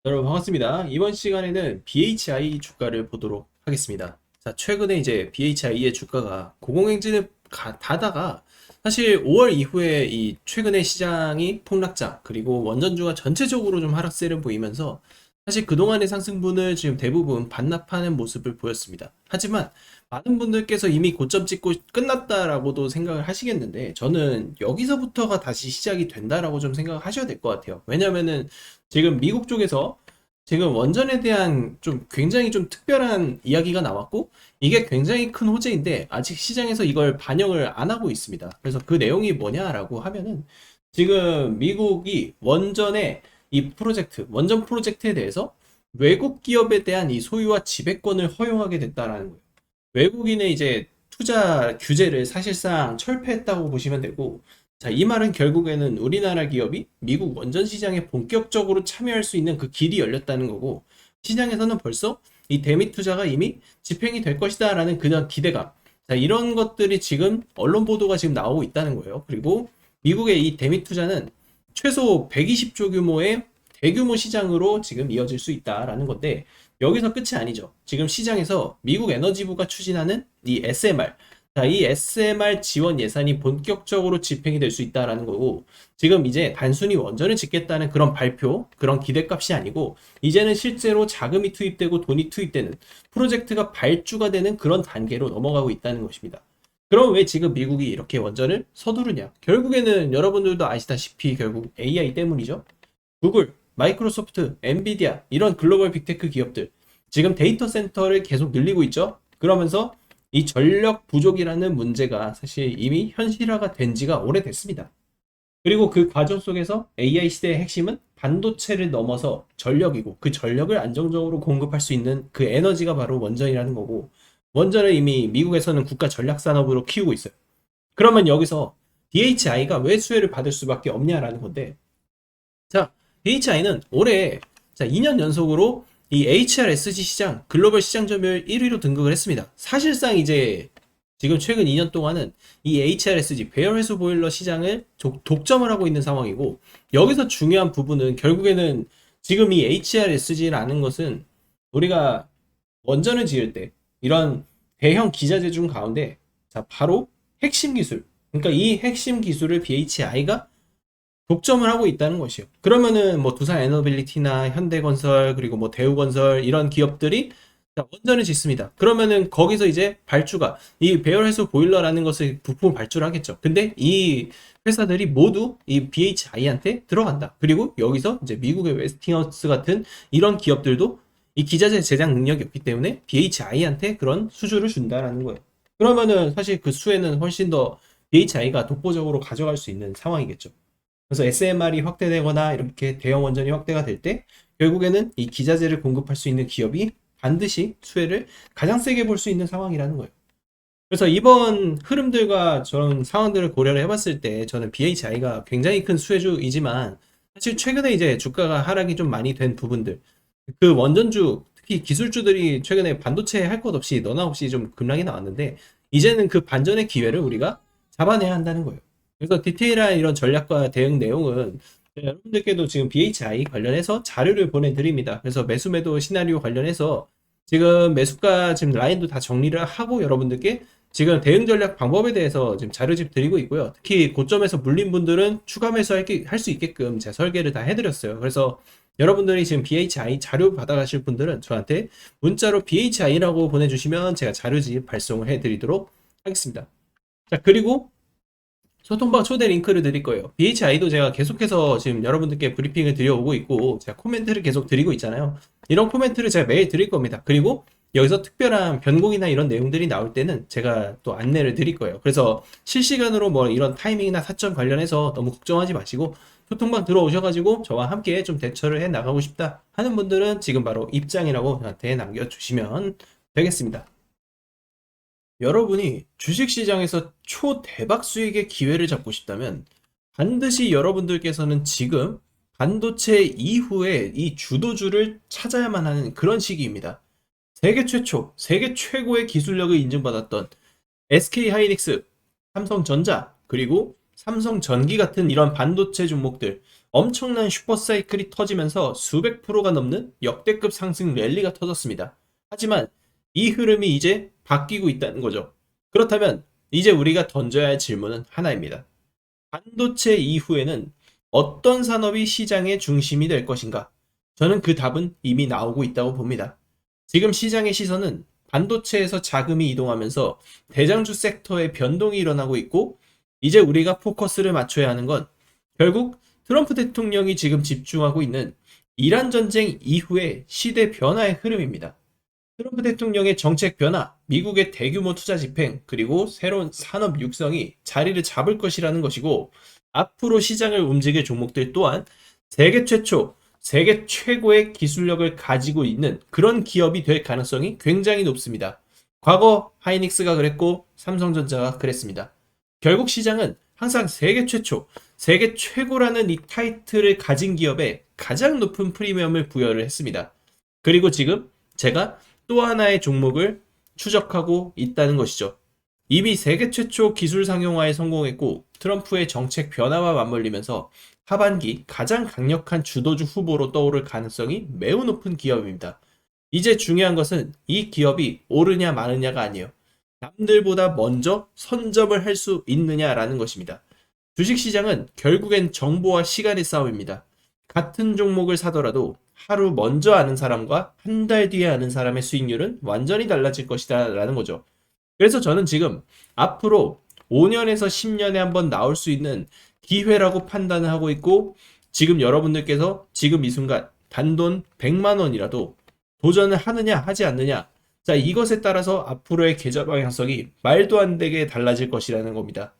여러분 반갑습니다. 이번 시간에는 BHI 주가를 보도록 하겠습니다. 자, 최근에 이제 BHI의 주가가 고공행진을 다다가 사실 5월 이후에 이 최근에 시장이 폭락장 그리고 원전주가 전체적으로 좀 하락세를 보이면서 사실 그동안의 상승분을 지금 대부분 반납하는 모습을 보였습니다. 하지만 많은 분들께서 이미 고점 찍고 끝났다라고도 생각을 하시겠는데 저는 여기서부터가 다시 시작이 된다라고 좀 생각하셔야 될 것 같아요. 왜냐면은 지금 미국 쪽에서 지금 원전에 대한 좀 굉장히 좀 특별한 이야기가 나왔고 이게 굉장히 큰 호재인데 아직 시장에서 이걸 반영을 안 하고 있습니다. 그래서 그 내용이 뭐냐라고 하면은 지금 미국이 원전의 이 프로젝트, 원전 프로젝트에 대해서 외국 기업에 대한 이 소유와 지배권을 허용하게 됐다라는 거예요. 외국인의 이제 투자 규제를 사실상 철폐했다고 보시면 되고, 자, 이 말은 결국에는 우리나라 기업이 미국 원전 시장에 본격적으로 참여할 수 있는 그 길이 열렸다는 거고, 시장에서는 벌써 이 대미 투자가 이미 집행이 될 것이다라는 그런 기대감. 자, 이런 것들이 지금 언론 보도가 지금 나오고 있다는 거예요. 그리고 미국의 이 대미 투자는 최소 120조 규모의 대규모 시장으로 지금 이어질 수 있다라는 건데, 여기서 끝이 아니죠. 지금 시장에서 미국 에너지부가 추진하는 이 SMR, 자, 이 SMR 지원 예산이 본격적으로 집행이 될 수 있다라는 거고, 지금 이제 단순히 원전을 짓겠다는 그런 발표, 그런 기대값이 아니고, 이제는 실제로 자금이 투입되고 돈이 투입되는 프로젝트가 발주가 되는 그런 단계로 넘어가고 있다는 것입니다. 그럼 왜 지금 미국이 이렇게 원전을 서두르냐? 결국에는 여러분들도 아시다시피 결국 AI 때문이죠. 구글, 마이크로소프트, 엔비디아 이런 글로벌 빅테크 기업들 지금 데이터 센터를 계속 늘리고 있죠. 그러면서 이 전력 부족이라는 문제가 사실 이미 현실화가 된 지가 오래됐습니다. 그리고 그 과정 속에서 AI 시대의 핵심은 반도체를 넘어서 전력이고 그 전력을 안정적으로 공급할 수 있는 그 에너지가 바로 원전이라는 거고 원전을 이미 미국에서는 국가 전략 산업으로 키우고 있어요. 그러면 여기서 DHI가 왜 수혜를 받을 수밖에 없냐라는 건데 자, DHI는 올해 자, 2년 연속으로 이 HRSG 시장 글로벌 시장 점유율 1위로 등극을 했습니다. 사실상 이제 지금 최근 2년 동안은 이 HRSG 배열회수 보일러 시장을 독점을 하고 있는 상황이고 여기서 중요한 부분은 결국에는 지금 이 HRSG라는 것은 우리가 원전을 지을 때 이런 대형 기자재 중 가운데 자, 바로 핵심 기술 그러니까 이 핵심 기술을 BHI가 독점을 하고 있다는 것이요. 그러면은 뭐 두산 에너빌리티나 현대건설 그리고 뭐 대우건설 이런 기업들이 원전을 짓습니다. 그러면은 거기서 이제 발주가 이 배열해수 보일러라는 것을 부품을 발주를 하겠죠. 근데 이 회사들이 모두 이 BHI한테 들어간다. 그리고 여기서 이제 미국의 웨스팅하우스 같은 이런 기업들도 이 기자재 제작 능력이 없기 때문에 BHI한테 그런 수주를 준다라는 거예요. 그러면은 사실 그 수혜는 훨씬 더 BHI가 독보적으로 가져갈 수 있는 상황이겠죠. 그래서 SMR이 확대되거나 이렇게 대형 원전이 확대가 될 때 결국에는 이 기자재를 공급할 수 있는 기업이 반드시 수혜를 가장 세게 볼 수 있는 상황이라는 거예요. 그래서 이번 흐름들과 저런 상황들을 고려를 해봤을 때 저는 BHI가 굉장히 큰 수혜주이지만 사실 최근에 이제 주가가 하락이 좀 많이 된 부분들 그 원전주 특히 기술주들이 최근에 반도체 할 것 없이 너나 없이 좀 급락이 나왔는데 이제는 그 반전의 기회를 우리가 잡아내야 한다는 거예요. 그래서 디테일한 이런 전략과 대응 내용은 여러분들께도 지금 BHI 관련해서 자료를 보내드립니다. 그래서 매수 매도 시나리오 관련해서 지금 매수가 지금 라인도 다 정리를 하고 여러분들께 지금 대응 전략 방법에 대해서 지금 자료집 드리고 있고요. 특히 고점에서 물린 분들은 추가 매수할 수 있게끔 제가 설계를 다 해드렸어요. 그래서 여러분들이 지금 BHI 자료 받아가실 분들은 저한테 문자로 BHI라고 보내주시면 제가 자료집 발송을 해드리도록 하겠습니다. 자, 그리고 소통방 초대 링크를 드릴 거예요. BHI도 제가 계속해서 지금 여러분들께 브리핑을 드려오고 있고, 제가 코멘트를 계속 드리고 있잖아요. 이런 코멘트를 제가 매일 드릴 겁니다. 그리고 여기서 특별한 변곡이나 이런 내용들이 나올 때는 제가 또 안내를 드릴 거예요. 그래서 실시간으로 뭐 이런 타이밍이나 타점 관련해서 너무 걱정하지 마시고, 소통방 들어오셔가지고 저와 함께 좀 대처를 해 나가고 싶다 하는 분들은 지금 바로 입장이라고 저한테 남겨주시면 되겠습니다. 여러분이 주식시장에서 초대박 수익의 기회를 잡고 싶다면 반드시 여러분들께서는 지금 반도체 이후에 이 주도주를 찾아야만 하는 그런 시기입니다. 세계 최초, 세계 최고의 기술력을 인증받았던 SK 하이닉스, 삼성전자, 그리고 삼성전기 같은 이런 반도체 종목들 엄청난 슈퍼사이클이 터지면서 수백 프로가 넘는 역대급 상승 랠리가 터졌습니다. 하지만 이 흐름이 이제 바뀌고 있다는 거죠. 그렇다면 이제 우리가 던져야 할 질문은 하나입니다. 반도체 이후에는 어떤 산업이 시장의 중심이 될 것인가? 저는 그 답은 이미 나오고 있다고 봅니다. 지금 시장의 시선은 반도체에서 자금이 이동하면서 대장주 섹터의 변동이 일어나고 있고, 이제 우리가 포커스를 맞춰야 하는 건 결국 트럼프 대통령이 지금 집중하고 있는 이란 전쟁 이후의 시대 변화의 흐름입니다. 트럼프 대통령의 정책 변화, 미국의 대규모 투자 집행, 그리고 새로운 산업 육성이 자리를 잡을 것이라는 것이고, 앞으로 시장을 움직일 종목들 또한 세계 최초, 세계 최고의 기술력을 가지고 있는 그런 기업이 될 가능성이 굉장히 높습니다. 과거 하이닉스가 그랬고 삼성전자가 그랬습니다. 결국 시장은 항상 세계 최초, 세계 최고라는 이 타이틀을 가진 기업에 가장 높은 프리미엄을 부여를 했습니다. 그리고 지금 제가 또 하나의 종목을 추적하고 있다는 것이죠. 이미 세계 최초 기술 상용화에 성공했고 트럼프의 정책 변화와 맞물리면서 하반기 가장 강력한 주도주 후보로 떠오를 가능성이 매우 높은 기업입니다. 이제 중요한 것은 이 기업이 오르냐 마르냐가 아니에요. 남들보다 먼저 선점을 할 수 있느냐라는 것입니다. 주식시장은 결국엔 정보와 시간의 싸움입니다. 같은 종목을 사더라도 하루 먼저 아는 사람과 한 달 뒤에 아는 사람의 수익률은 완전히 달라질 것이다 라는 거죠. 그래서 저는 지금 앞으로 5년에서 10년에 한번 나올 수 있는 기회라고 판단을 하고 있고, 지금 여러분들께서 지금 이 순간 단돈 100만 원이라도 도전을 하느냐 하지 않느냐, 자, 이것에 따라서 앞으로의 계좌 방향성이 말도 안 되게 달라질 것이라는 겁니다.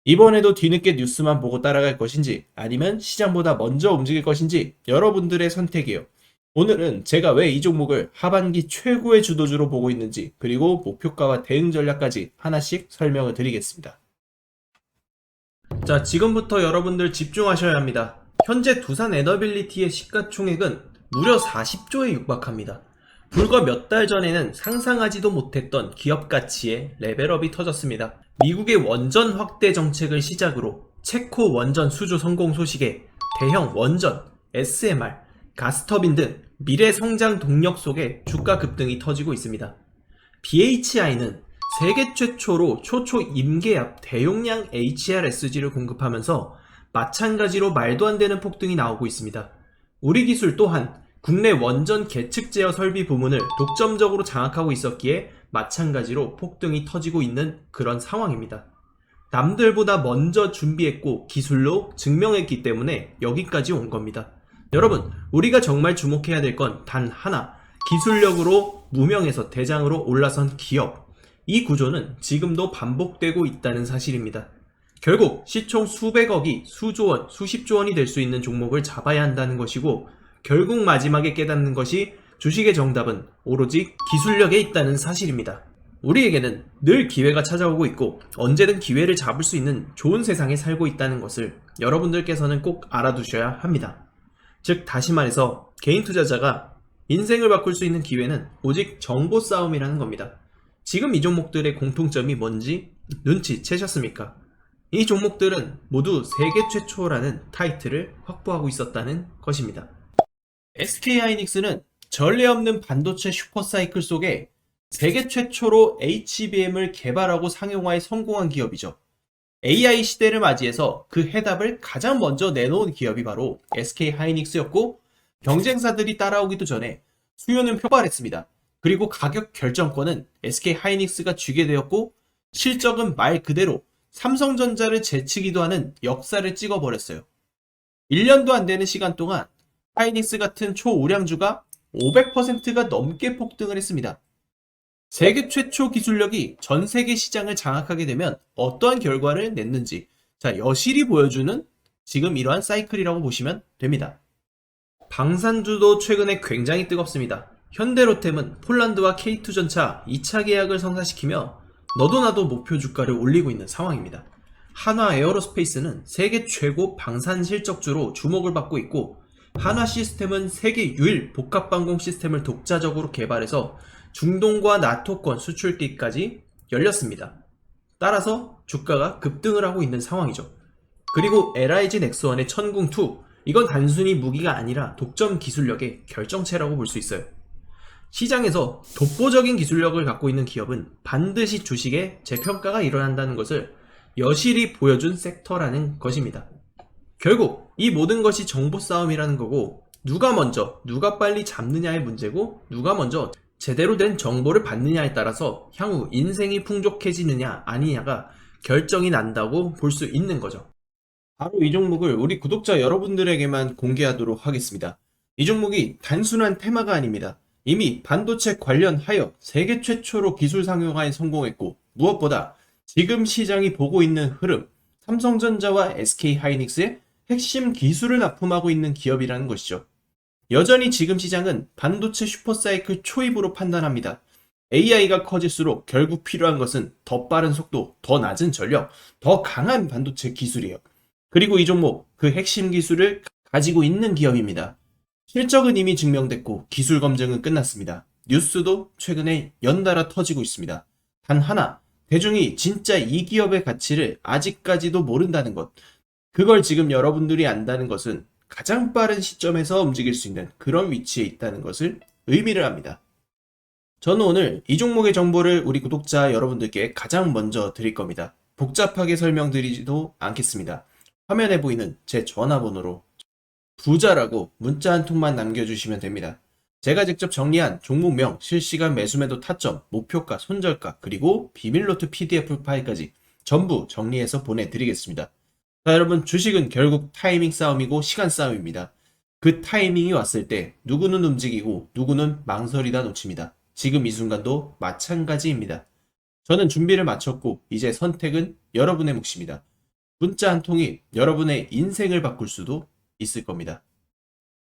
이번에도 뒤늦게 뉴스만 보고 따라갈 것인지 아니면 시장보다 먼저 움직일 것인지 여러분들의 선택이에요. 오늘은 제가 왜 이 종목을 하반기 최고의 주도주로 보고 있는지, 그리고 목표가와 대응 전략까지 하나씩 설명을 드리겠습니다. 자, 지금부터 여러분들 집중하셔야 합니다. 현재 두산 에너빌리티의 시가총액은 무려 40조에 육박합니다. 불과 몇 달 전에는 상상하지도 못했던 기업 가치의 레벨업이 터졌습니다. 미국의 원전 확대 정책을 시작으로 체코 원전 수주 성공 소식에 대형 원전, SMR, 가스터빈 등 미래 성장 동력 속에 주가 급등이 터지고 있습니다. BHI는 세계 최초로 초초 임계압 대용량 HRSG를 공급하면서 마찬가지로 말도 안 되는 폭등이 나오고 있습니다. 우리 기술 또한 국내 원전 계측 제어 설비 부문을 독점적으로 장악하고 있었기에 마찬가지로 폭등이 터지고 있는 그런 상황입니다. 남들보다 먼저 준비했고 기술로 증명했기 때문에 여기까지 온 겁니다. 여러분, 우리가 정말 주목해야 될 건 단 하나, 기술력으로 무명에서 대장으로 올라선 기업. 이 구조는 지금도 반복되고 있다는 사실입니다. 결국 시총 수백억이 수조 원, 수십조 원이 될 수 있는 종목을 잡아야 한다는 것이고, 결국 마지막에 깨닫는 것이 주식의 정답은 오로지 기술력에 있다는 사실입니다. 우리에게는 늘 기회가 찾아오고 있고 언제든 기회를 잡을 수 있는 좋은 세상에 살고 있다는 것을 여러분들께서는 꼭 알아두셔야 합니다. 즉, 다시 말해서 개인 투자자가 인생을 바꿀 수 있는 기회는 오직 정보 싸움이라는 겁니다. 지금 이 종목들의 공통점이 뭔지 눈치채셨습니까? 이 종목들은 모두 세계 최초라는 타이틀을 확보하고 있었다는 것입니다. SK하이닉스는 전례 없는 반도체 슈퍼사이클 속에 세계 최초로 HBM을 개발하고 상용화에 성공한 기업이죠. AI 시대를 맞이해서 그 해답을 가장 먼저 내놓은 기업이 바로 SK하이닉스였고, 경쟁사들이 따라오기도 전에 수요는 폭발했습니다. 그리고 가격 결정권은 SK하이닉스가 쥐게 되었고, 실적은 말 그대로 삼성전자를 제치기도 하는 역사를 찍어버렸어요. 1년도 안 되는 시간 동안 하이닉스 같은 초우량주가 500%가 넘게 폭등을 했습니다. 세계 최초 기술력이 전 세계 시장을 장악하게 되면 어떠한 결과를 냈는지, 자, 여실히 보여주는 지금 이러한 사이클이라고 보시면 됩니다. 방산주도 최근에 굉장히 뜨겁습니다. 현대로템은 폴란드와 K2전차 2차 계약을 성사시키며 너도 나도 목표 주가를 올리고 있는 상황입니다. 한화 에어로스페이스는 세계 최고 방산 실적주로 주목을 받고 있고, 한화 시스템은 세계 유일 복합방공 시스템을 독자적으로 개발해서 중동과 나토권 수출기까지 열렸습니다. 따라서 주가가 급등을 하고 있는 상황이죠. 그리고 LIG 넥스원의 천궁2. 이건 단순히 무기가 아니라 독점 기술력의 결정체라고 볼 수 있어요. 시장에서 독보적인 기술력을 갖고 있는 기업은 반드시 주식에 재평가가 일어난다는 것을 여실히 보여준 섹터라는 것입니다. 결국 이 모든 것이 정보 싸움이라는 거고, 누가 먼저, 누가 빨리 잡느냐의 문제고, 누가 먼저 제대로 된 정보를 받느냐에 따라서 향후 인생이 풍족해지느냐 아니냐가 결정이 난다고 볼 수 있는 거죠. 바로 이 종목을 우리 구독자 여러분들에게만 공개하도록 하겠습니다. 이 종목이 단순한 테마가 아닙니다. 이미 반도체 관련하여 세계 최초로 기술 상용화에 성공했고, 무엇보다 지금 시장이 보고 있는 흐름, 삼성전자와 SK하이닉스의 핵심 기술을 납품하고 있는 기업이라는 것이죠. 여전히 지금 시장은 반도체 슈퍼사이클 초입으로 판단합니다. AI가 커질수록 결국 필요한 것은 더 빠른 속도, 더 낮은 전력, 더 강한 반도체 기술이에요. 그리고 이 종목, 그 핵심 기술을 가지고 있는 기업입니다. 실적은 이미 증명됐고 기술 검증은 끝났습니다. 뉴스도 최근에 연달아 터지고 있습니다. 단 하나, 대중이 진짜 이 기업의 가치를 아직까지도 모른다는 것. 그걸 지금 여러분들이 안다는 것은 가장 빠른 시점에서 움직일 수 있는 그런 위치에 있다는 것을 의미를 합니다. 저는 오늘 이 종목의 정보를 우리 구독자 여러분들께 가장 먼저 드릴 겁니다. 복잡하게 설명드리지도 않겠습니다. 화면에 보이는 제 전화번호로 부자라고 문자 한 통만 남겨주시면 됩니다. 제가 직접 정리한 종목명, 실시간 매수매도 타점, 목표가, 손절가, 그리고 비밀노트 PDF 파일까지 전부 정리해서 보내드리겠습니다. 자, 여러분, 주식은 결국 타이밍 싸움이고 시간 싸움입니다. 그 타이밍이 왔을 때 누구는 움직이고 누구는 망설이다 놓칩니다. 지금 이 순간도 마찬가지입니다. 저는 준비를 마쳤고 이제 선택은 여러분의 몫입니다. 문자 한 통이 여러분의 인생을 바꿀 수도 있을 겁니다.